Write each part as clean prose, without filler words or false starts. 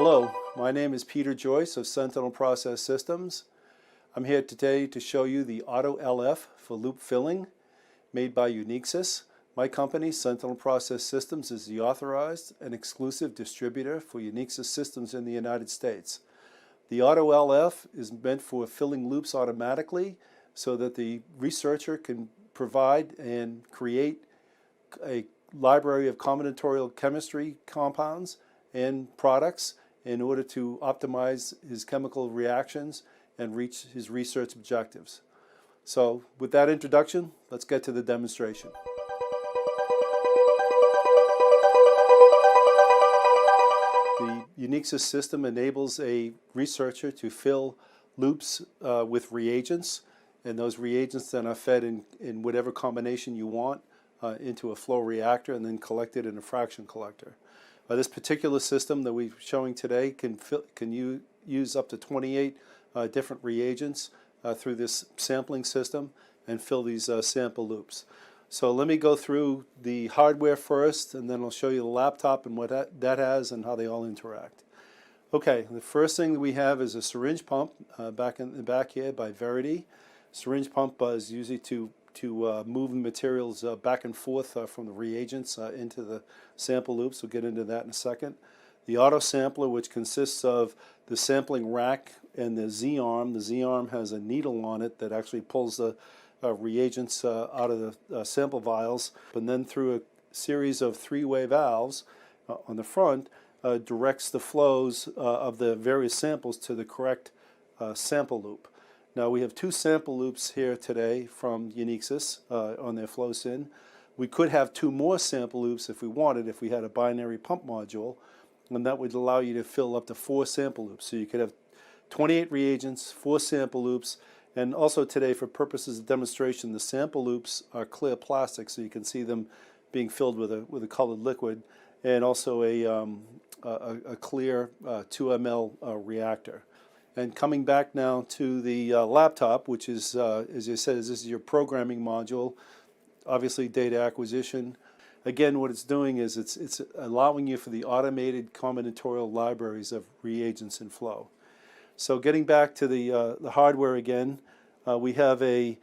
Hello, my name is Peter Joyce of Sentinel Process Systems. I'm here today to show you the Auto LF for loop filling made by Uniqsis. My company, Sentinel Process Systems, is the authorized and exclusive distributor for Uniqsis systems in the United States. The Auto LF is meant for filling loops automatically so that the researcher can provide and create a library of combinatorial chemistry compounds and products in order to optimize his chemical reactions and reach his research objectives. So with that introduction, let's get to the demonstration. The Uniqsis system enables a researcher to fill loops with reagents, and those reagents then are fed in whatever combination you want into a flow reactor and then collected in a fraction collector. This particular system that we're showing today can use up to 28 different reagents through this sampling system and fill these sample loops. So let me go through the hardware first, and then I'll show you the laptop and what that has and how they all interact. Okay, the first thing that we have is a syringe pump back in the back here by Verity. Syringe pump is usually to move the materials back and forth from the reagents into the sample loops. We'll get into that in a second. The auto sampler, which consists of the sampling rack and the Z-arm. The Z-arm has a needle on it that actually pulls the reagents out of the sample vials, and then through a series of three-way valves on the front directs the flows of the various samples to the correct sample loop. Now we have two sample loops here today from Uniqsis on their FlowSyn. We could have two more sample loops if we wanted, if we had a binary pump module, and that would allow you to fill up to 4 sample loops. So you could have 28 reagents, 4 sample loops, and also today, for purposes of demonstration, the sample loops are clear plastic, so you can see them being filled with a colored liquid, and also a clear 2 ml reactor. And coming back now to the laptop, which is, as I said, this is your programming module, obviously data acquisition. Again, what it's doing is it's allowing you for the automated combinatorial libraries of reagents and flow. So getting back to the hardware again, we have a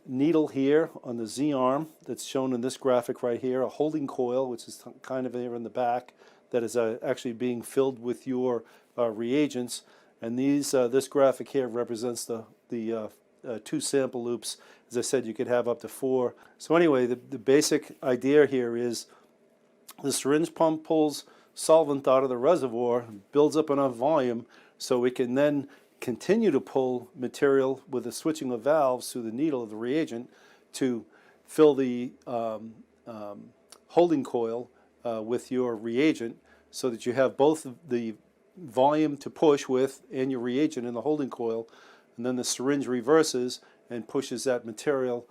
needle here on the Z-arm that's shown in this graphic right here, a holding coil, which is kind of there in the back, that is actually being filled with your reagents. And this graphic here represents the 2 sample loops. As I said, you could have up to 4. So anyway, the basic idea here is the syringe pump pulls solvent out of the reservoir, builds up enough volume so we can then continue to pull material with the switching of valves through the needle of the reagent to fill the holding coil with your reagent, so that you have both the volume to push with and your reagent in the holding coil, and then the syringe reverses and pushes that material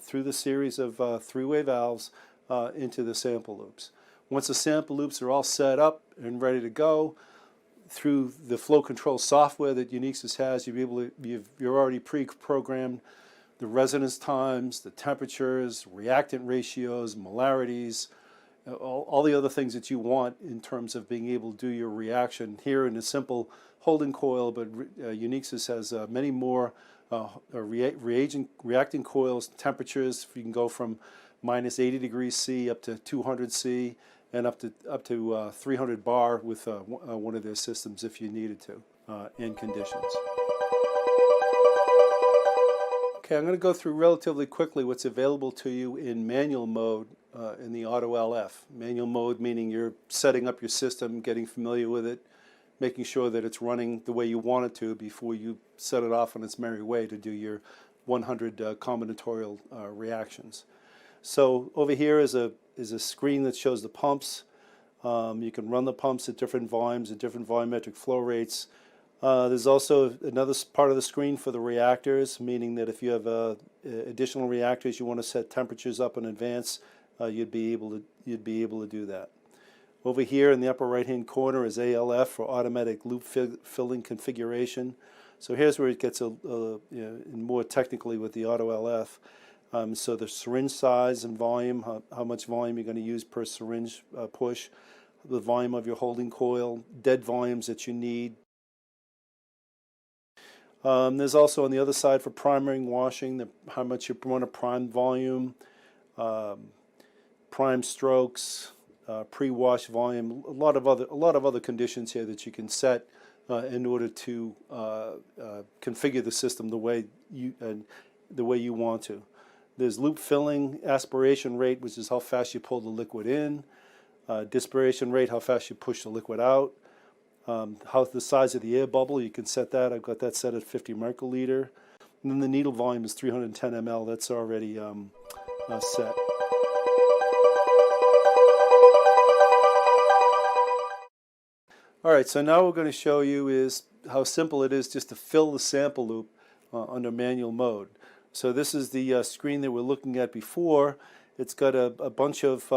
through the series of 3-way valves into the sample loops. Once the sample loops are all set up and ready to go, through the flow control software that Uniqsis has, you're already pre-programmed the residence times, the temperatures, reactant ratios, molarities, all the other things that you want in terms of being able to do your reaction here in a simple holding coil, but Uniqsis has many more reacting coils, temperatures. You can go from minus 80 degrees C up to 200 C and up to 300 bar with one of their systems if you needed to, in conditions. Okay, I'm going to go through relatively quickly what's available to you in manual mode in the Auto LF. Manual mode meaning you're setting up your system, getting familiar with it, making sure that it's running the way you want it to before you set it off on its merry way to do your 100 combinatorial reactions. So over here is a screen that shows the pumps. You can run the pumps at different volumes, at different volumetric flow rates. There's also another part of the screen for the reactors, meaning that if you have additional reactors you want to set temperatures up in advance, you'd be able to do that. Over here in the upper right hand corner is ALF for automatic loop filling configuration. So here's where it gets more technically with the Auto LF. So the syringe size and volume, how much volume you're going to use per syringe push, the volume of your holding coil, dead volumes that you need. There's also on the other side for priming, washing, how much you want to prime volume, prime strokes, pre-wash volume, a lot of other conditions here that you can set in order to configure the system the way you want to. There's loop filling, aspiration rate, which is how fast you pull the liquid in, dispersion rate, how fast you push the liquid out, how the size of the air bubble, you can set that. I've got that set at 50 microliter. And then the needle volume is 310 ml. That's already set. All right, so now what we're going to show you is how simple it is just to fill the sample loop under manual mode. So this is the screen that we're looking at before. It's got a bunch of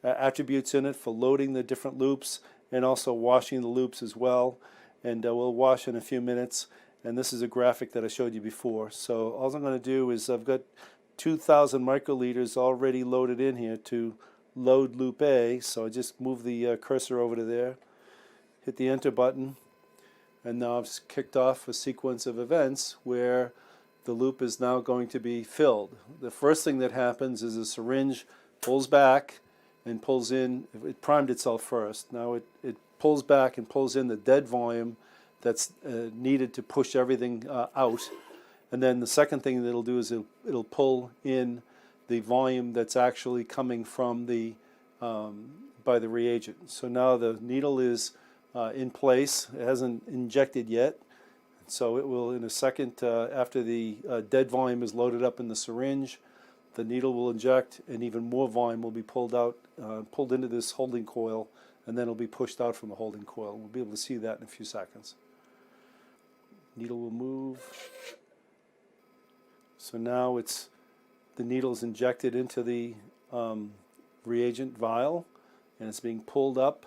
attributes in it for loading the different loops and also washing the loops as well. And we'll wash in a few minutes. And this is a graphic that I showed you before. So all I'm going to do is I've got 2,000 microliters already loaded in here to load loop A. So I just move the cursor over to there, hit the enter button, and now I've kicked off a sequence of events where the loop is now going to be filled. The first thing that happens is the syringe pulls back and pulls in, it primed itself first. Now it pulls back and pulls in the dead volume that's needed to push everything out. And then the second thing that it'll do is it'll pull in the volume that's actually coming from the by the reagent. So now the needle is in place. It hasn't injected yet. So it will, in a second, after the dead volume is loaded up in the syringe, the needle will inject and even more volume will be pulled out, pulled into this holding coil, and then it'll be pushed out from the holding coil. We'll be able to see that in a few seconds. Needle will move. So now the needle is injected into the reagent vial, and it's being pulled up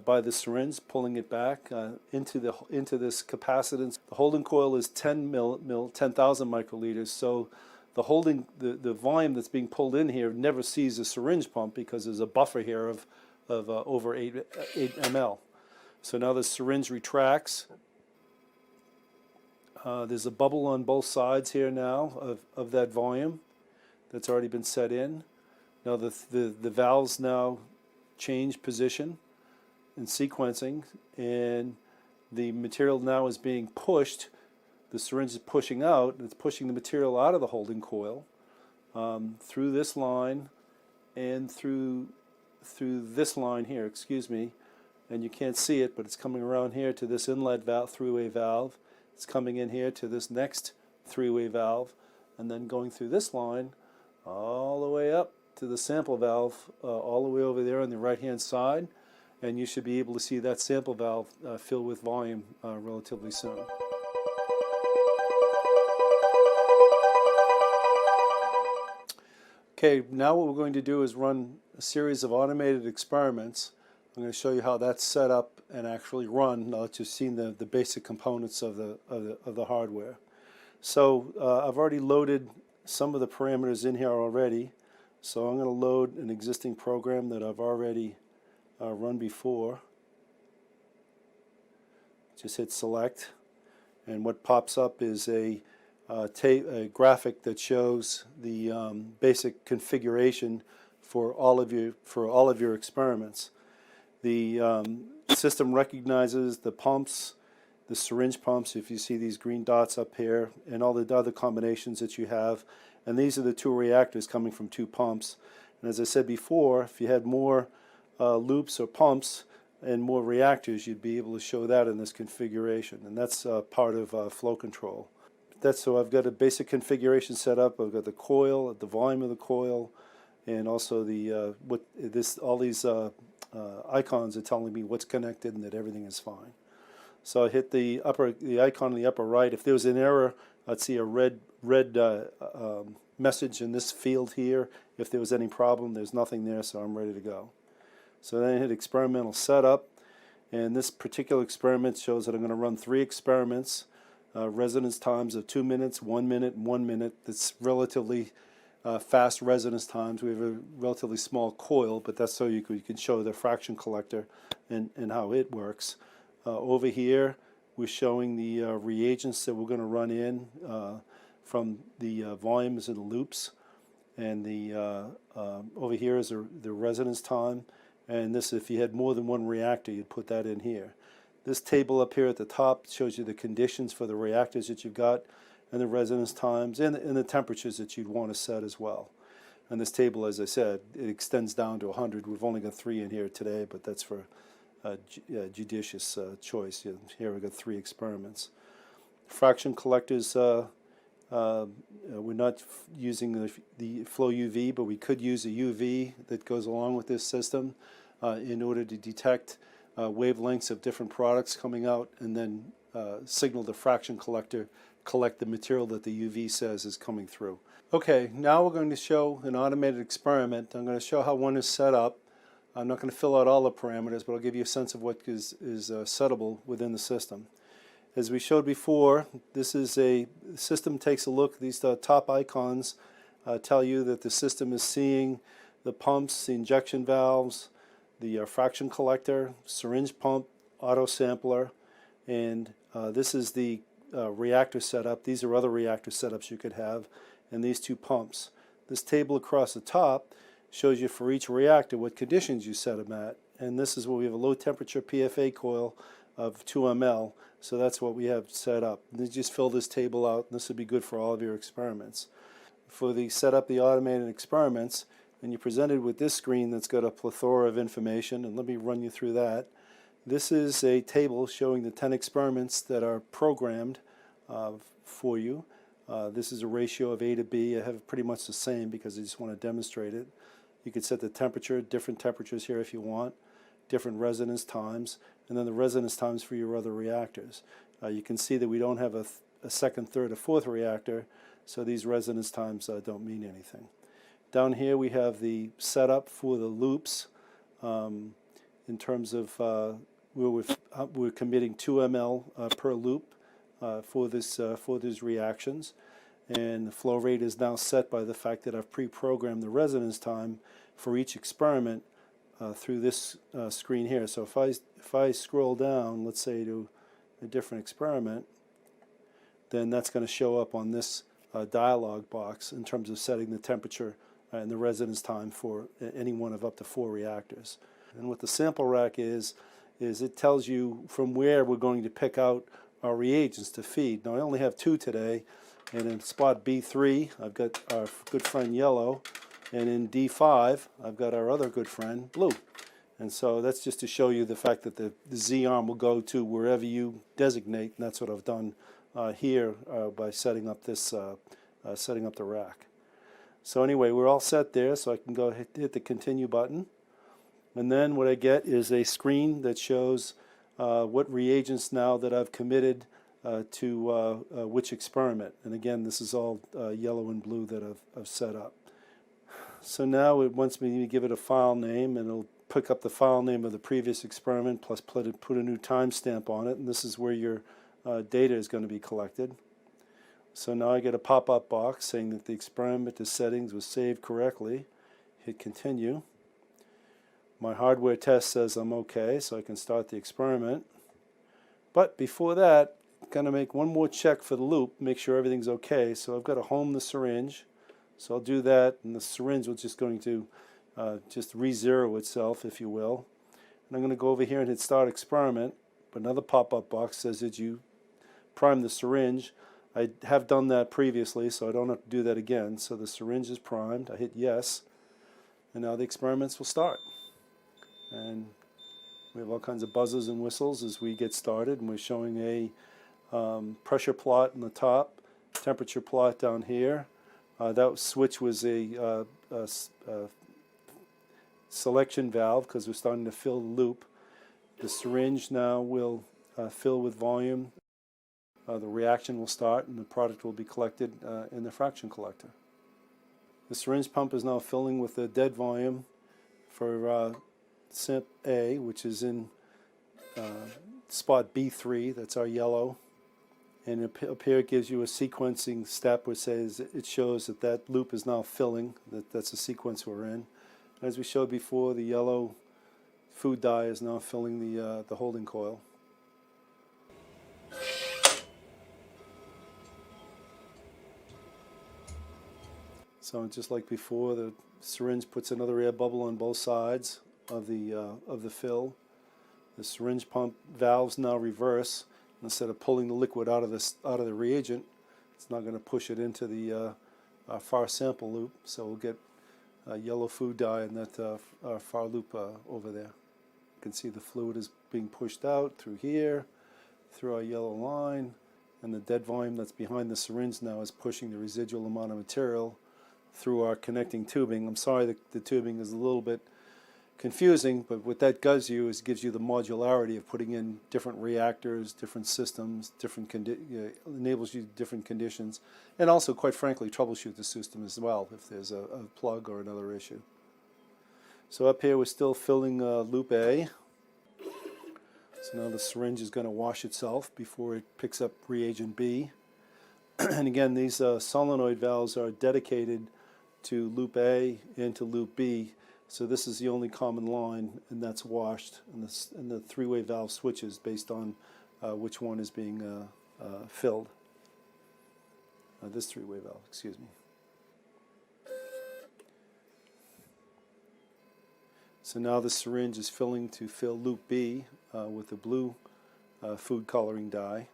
by the syringe, pulling it back into this capacitance. The holding coil is 10,000 microliters. So the volume that's being pulled in here never sees a syringe pump because there's a buffer here of over 8 ml. So now the syringe retracts. There's a bubble on both sides here now of that volume that's already been set in. Now the valves now change position in sequencing, and the material now is being pushed. The syringe is pushing out, and it's pushing the material out of the holding coil through this line and through this line here, excuse me, and you can't see it, but it's coming around here to this inlet valve, three-way valve. It's coming in here to this next three-way valve, and then going through this line all the way up to the sample valve, all the way over there on the right-hand side, and you should be able to see that sample valve fill with volume relatively soon. Okay, now what we're going to do is run a series of automated experiments. I'm going to show you how that's set up and actually run now that you've seen the basic components of the hardware. So I've already loaded some of the parameters in here already. So I'm going to load an existing program that I've already run before. Just hit select, and what pops up is a graphic that shows the basic configuration for all of your experiments. The system recognizes the pumps, the syringe pumps, if you see these green dots up here, and all the other combinations that you have. And these are the two reactors coming from two pumps. And as I said before, if you had more loops or pumps and more reactors, you'd be able to show that in this configuration. And that's part of flow control. So I've got a basic configuration set up. I've got the coil, the volume of the coil, and also all these icons are telling me what's connected and that everything is fine. So I hit the icon in the upper right. If there was an error, I'd see a red message in this field here. If there was any problem, there's nothing there, so I'm ready to go. So then I hit experimental setup, and this particular experiment shows that I'm going to run 3 experiments, residence times of 2 minutes, 1 minute, and 1 minute. That's relatively fast residence times. We have a relatively small coil, but that's so you can show the fraction collector and how it works. Over here, we're showing the reagents that we're going to run in from the volumes and the loops. And the over here is the residence time. And this, if you had more than one reactor, you'd put that in here. This table up here at the top shows you the conditions for the reactors that you've got, and the residence times, and the temperatures that you'd want to set as well. And this table, as I said, it extends down to 100. We've only got 3 in here today, but that's for judicious choice. Here we've got 3 experiments. Fraction collectors, we're not using the flow UV, but we could use a UV that goes along with this system in order to detect wavelengths of different products coming out, and then signal the fraction collector collect the material that the UV says is coming through. Okay, now we're going to show an automated experiment. I'm going to show how one is set up. I'm not going to fill out all the parameters, but I'll give you a sense of what is settable within the system. As we showed before, this is the system takes a look. These top icons tell you that the system is seeing the pumps, the injection valves, the fraction collector, syringe pump, auto sampler, and this is the reactor setup. These are other reactor setups you could have, and these 2 pumps. This table across the top shows you for each reactor what conditions you set them at, and this is where we have a low temperature PFA coil of 2 ml, so that's what we have set up. And you just fill this table out, and this would be good for all of your experiments. For the set up the automated experiments, and you're presented with this screen that's got a plethora of information, and let me run you through that. This is a table showing the 10 experiments that are programmed for you. This is a ratio of A to B. I have pretty much the same because I just want to demonstrate it. You could set the temperature, different temperatures here if you want, different residence times, and then the residence times for your other reactors. You can see that we don't have a second, third, or fourth reactor, so these residence times don't mean anything. Down here we have the setup for the loops in terms of we're committing 2 ml per loop for these reactions, and the flow rate is now set by the fact that I've pre-programmed the residence time for each experiment through this screen here. So if I scroll down, let's say to a different experiment, then that's going to show up on this dialog box in terms of setting the temperature and the residence time for any one of up to 4 reactors. And what the sample rack is it tells you from where we're going to pick out our reagents to feed. Now I only have 2 today, and in spot B3 I've got our good friend yellow, and in D5 I've got our other good friend blue. And so that's just to show you the fact that the Z arm will go to wherever you designate, and that's what I've done here by setting up this setting up the rack. So anyway, we're all set there, so I can go hit the continue button. And then what I get is a screen that shows what reagents now that I've committed to which experiment. And again, this is all yellow and blue that I've set up. So now it wants me to give it a file name, and it'll pick up the file name of the previous experiment plus put a new timestamp on it, and this is where your data is going to be collected. So now I get a pop-up box saying that the experiment settings was saved correctly. Hit continue. My hardware test says I'm okay, so I can start the experiment. But before that, I'm going to make one more check for the loop, make sure everything's okay. So I've got to home the syringe. So I'll do that, and the syringe is just going to just re-zero itself, if you will. And I'm going to go over here and hit start experiment. But another pop-up box says, did you prime the syringe? I have done that previously, so I don't have to do that again. So the syringe is primed. I hit yes, and now the experiments will start. And we have all kinds of buzzes and whistles as we get started, and we're showing a pressure plot in the top, temperature plot down here. That switch was a selection valve because we're starting to fill the loop. The syringe now will fill with volume. The reaction will start, and the product will be collected in the fraction collector. The syringe pump is now filling with the dead volume for SIMP A, which is in spot B3, that's our yellow, And up here it gives you a sequencing step which says it shows that that loop is now filling, that's the sequence we're in. As we showed before, the yellow food dye is now filling the holding coil. So just like before, the syringe puts another air bubble on both sides of the fill. The syringe pump valves now reverse. Instead of pulling the liquid out of the reagent, it's now going to push it into the far sample loop. So we'll get yellow food dye in that far loop over there. You can see the fluid is being pushed out through here, through our yellow line, and the dead volume that's behind the syringe now is pushing the residual amount of material through our connecting tubing. I'm sorry that the tubing is a little bit confusing, but what that gives you is gives you the modularity of putting in different reactors, different systems, enables you different conditions, and also, quite frankly, troubleshoot the system as well if there's a plug or another issue. So up here we're still filling loop A. So now the syringe is going to wash itself before it picks up reagent B. And again, these solenoid valves are dedicated to loop A and to loop B. So this is the only common line, and that's washed, and the three-way valve switches based on which one is being filled. This three-way valve, excuse me. So now the syringe is filling to fill loop B with the blue food coloring dye.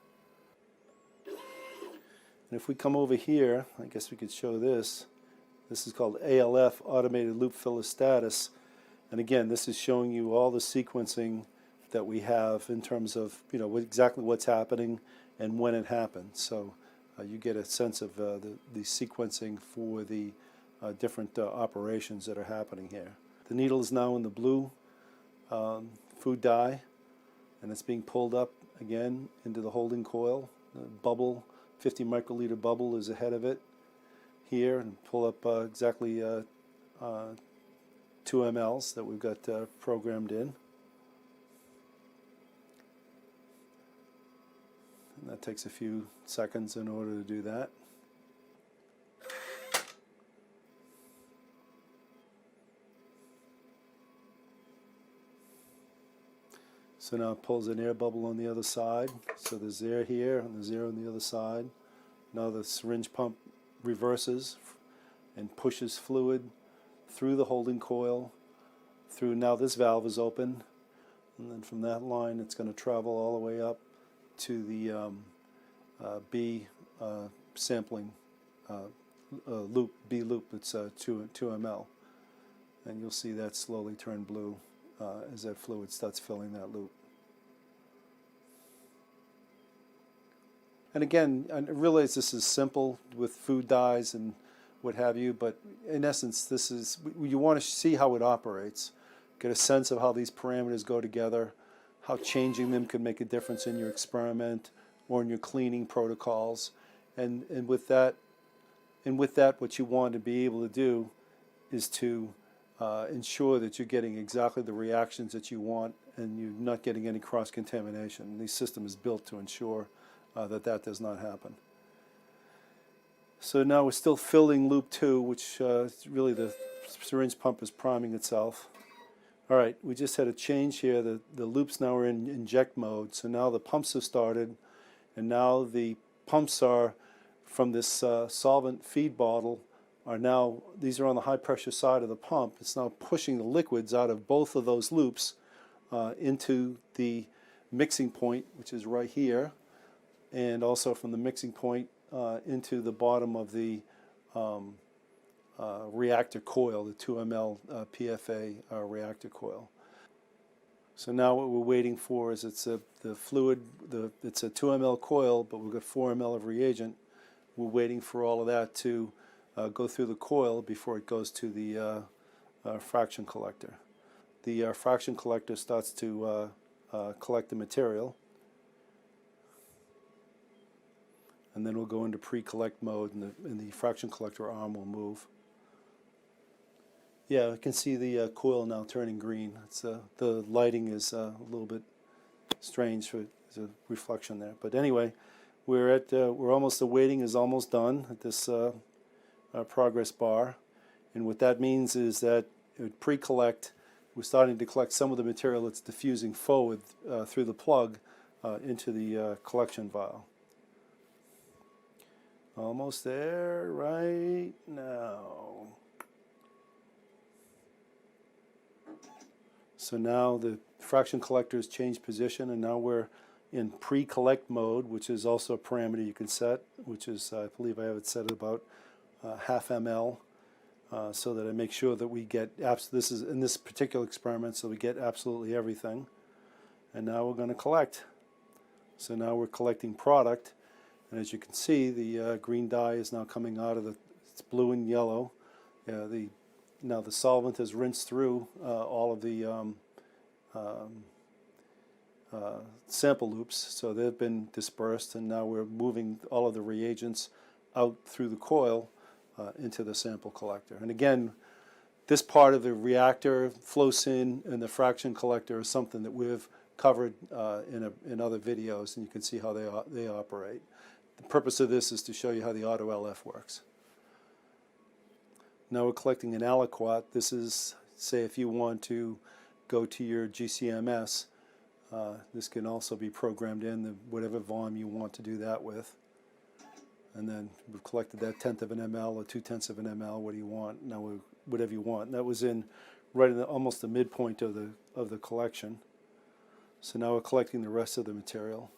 And if we come over here, I guess we could show this. This is called ALF, Automated Loop Filler Status. And again, this is showing you all the sequencing that we have in terms of, you know, exactly what's happening and when it happened. So you get a sense of the sequencing for the different operations that are happening here. The needle is now in the blue food dye, and it's being pulled up again into the holding coil. The bubble, 50 microliter bubble, is ahead of it here, and pull up exactly 2 mLs that we've got programmed in. And that takes a few seconds in order to do that. So now it pulls an air bubble on the other side. So there's air here and there's air on the other side. Now the syringe pump reverses and pushes fluid through the holding coil, through, now this valve is open, and then from that line it's going to travel all the way up to the B sampling loop, B loop, it's 2 ml. And you'll see that slowly turn blue as that fluid starts filling that loop. And again, I realize this is simple with food dyes and what have you, but in essence, this is, you want to see how it operates, get a sense of how these parameters go together, how changing them can make a difference in your experiment or in your cleaning protocols, and with that, what you want to be able to do is to ensure that you're getting exactly the reactions that you want and you're not getting any cross-contamination. The system is built to ensure that does not happen. So now we're still filling loop 2, which really the syringe pump is priming itself. All right, we just had a change here. The loops now are in inject mode. So now the pumps have started, and now the pumps are from this solvent feed bottle are now, these are on the high pressure side of the pump. It's now pushing the liquids out of both of those loops into the mixing point, which is right here, and also from the mixing point into the bottom of the reactor coil, the 2 ml PFA reactor coil. So now what we're waiting for is the fluid, it's a 2 ml coil, but we've got 4 ml of reagent. We're waiting for all of that to go through the coil before it goes to the fraction collector. The fraction collector starts to collect the material, and then we'll go into pre-collect mode, and the fraction collector arm will move. Yeah, I can see the coil now turning green. It's the lighting is a little bit strange, for there's a reflection there. But anyway, we're almost, the weighting is almost done at this progress bar. And what that means is that it would pre-collect. We're starting to collect some of the material that's diffusing forward through the plug into the collection vial. Almost there right now. So now the fraction collector has changed position, and now we're in pre-collect mode, which is also a parameter you can set, which is, I believe I have it set at about half ml, so that I make sure that we get, this is in this particular experiment, so we get absolutely everything. And now we're going to collect. So now we're collecting product, and as you can see, the green dye is now coming out of it's blue and yellow. Now the solvent has rinsed through all of the sample loops, so they've been dispersed, and now we're moving all of the reagents out through the coil into the sample collector. And again, this part of the reactor, FlowSyn, and the fraction collector is something that we've covered in other videos, and you can see how they operate. The purpose of this is to show you how the auto LF works. Now we're collecting an aliquot. This is, say, if you want to go to your GCMS, this can also be programmed in whatever volume you want to do that with. And then we've collected that 1/10 of an ml or 2/10 of an ml. What do you want? Now whatever you want. And that was right in almost the midpoint of the collection. So now we're collecting the rest of the material.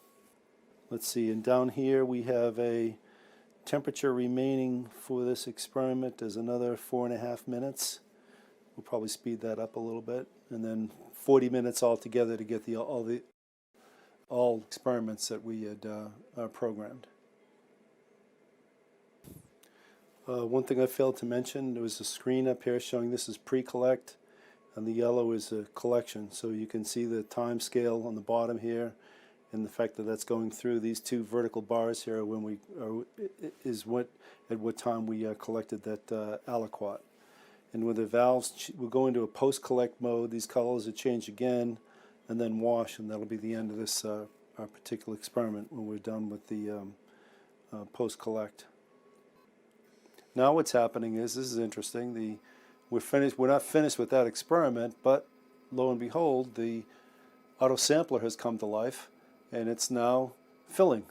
Let's see. And down here we have a temperature remaining for this experiment is another 4.5 minutes. We'll probably speed that up a little bit, and then 40 minutes altogether to get all experiments that we had programmed. One thing I failed to mention, there was a screen up here showing this is pre-collect, and the yellow is a collection. So you can see the time scale on the bottom here, and the fact that that's going through these two vertical bars here when at what time we collected that aliquot. And with the valves, we'll go into a post-collect mode. These colors will change again, and then wash, and that'll be the end of this our particular experiment when we're done with the post-collect. Now what's happening is, this is interesting, we're not finished with that experiment, but lo and behold, the auto sampler has come to life, and it's now filling,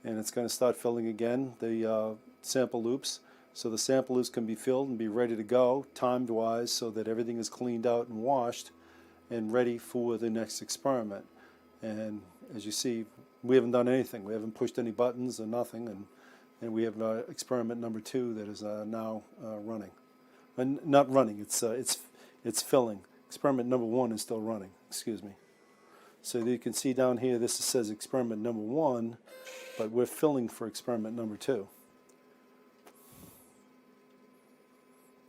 and it's going to start filling again the sample loops, so the sample loops can be filled and be ready to go timed wise, so that everything is cleaned out and washed and ready for the next experiment. And as you see, we haven't done anything. We haven't pushed any buttons or nothing, and we have experiment number 2 that is now running. And not running, it's filling. Experiment number 1 is still running, excuse me. So you can see down here, this says experiment number 1, but we're filling for experiment number 2.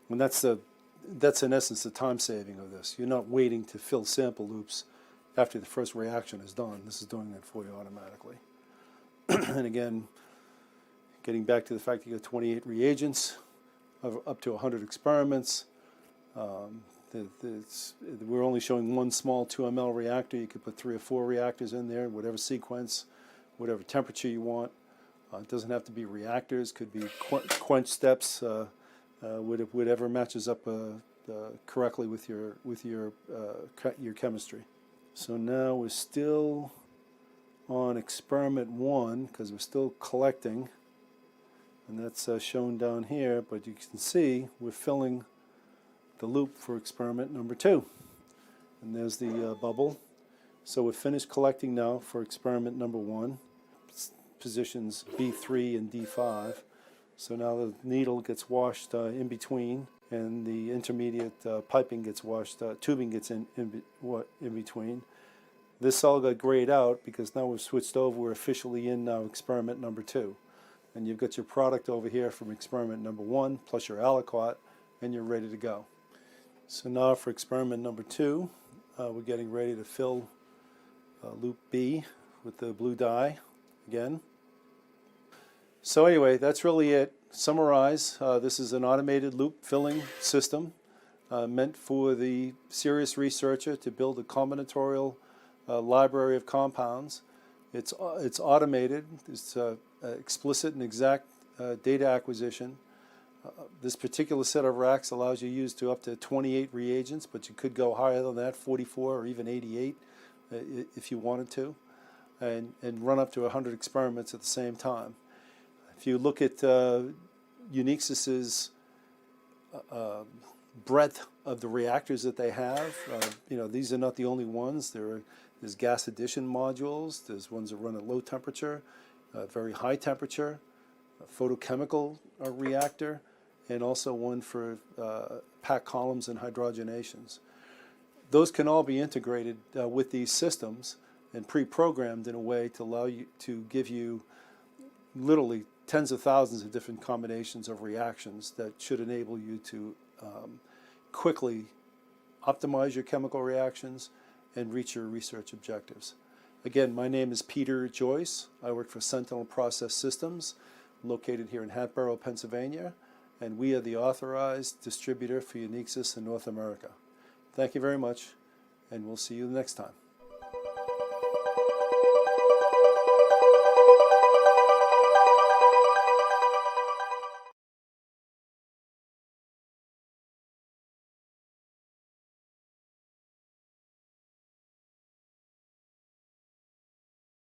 And that's in essence the time saving of this. You're not waiting to fill sample loops after the first reaction is done. This is doing that for you automatically. And again, getting back to the fact that you got 28 reagents, up to 100 experiments. We're only showing one small 2 ml reactor. You could put 3 or 4 reactors in there, whatever sequence, whatever temperature you want. It doesn't have to be reactors. Could be quench steps, whatever matches up correctly with your chemistry. So now we're still on experiment 1 because we're still collecting, and that's shown down here. But you can see we're filling the loop for experiment number 2, and there's the bubble. So we're finished collecting now for experiment number 1, positions B3 and D5. So now the needle gets washed in between, and the intermediate piping gets washed, tubing gets in between. This all got grayed out because now we've switched over. We're officially in now experiment number 2, and you've got your product over here from experiment number 1 plus your aliquot, and you're ready to go. So now for experiment number 2, we're getting ready to fill loop B with the blue dye again. So anyway, that's really it. Summarize, this is an automated loop filling system meant for the serious researcher to build a combinatorial library of compounds It's automated. It's explicit and exact data acquisition. This particular set of racks allows you to use up to 28 reagents, but you could go higher than that, 44 or even 88 if you wanted to, and run up to 100 experiments at the same time. If you look at Uniqsis's breadth of the reactors that they have, these are not the only ones. There's gas addition modules. There's ones that run at low temperature, very high temperature, a photochemical reactor, and also one for packed columns and hydrogenations. Those can all be integrated with these systems and pre-programmed in a way to allow you to give you literally tens of thousands of different combinations of reactions that should enable you to quickly optimize your chemical reactions and reach your research objectives. Again, my name is Peter Joyce. I work for Sentinel Process Systems, located here in Hatboro, Pennsylvania, and we are the authorized distributor for Uniqsis in North America. Thank you very much, and we'll see you next time.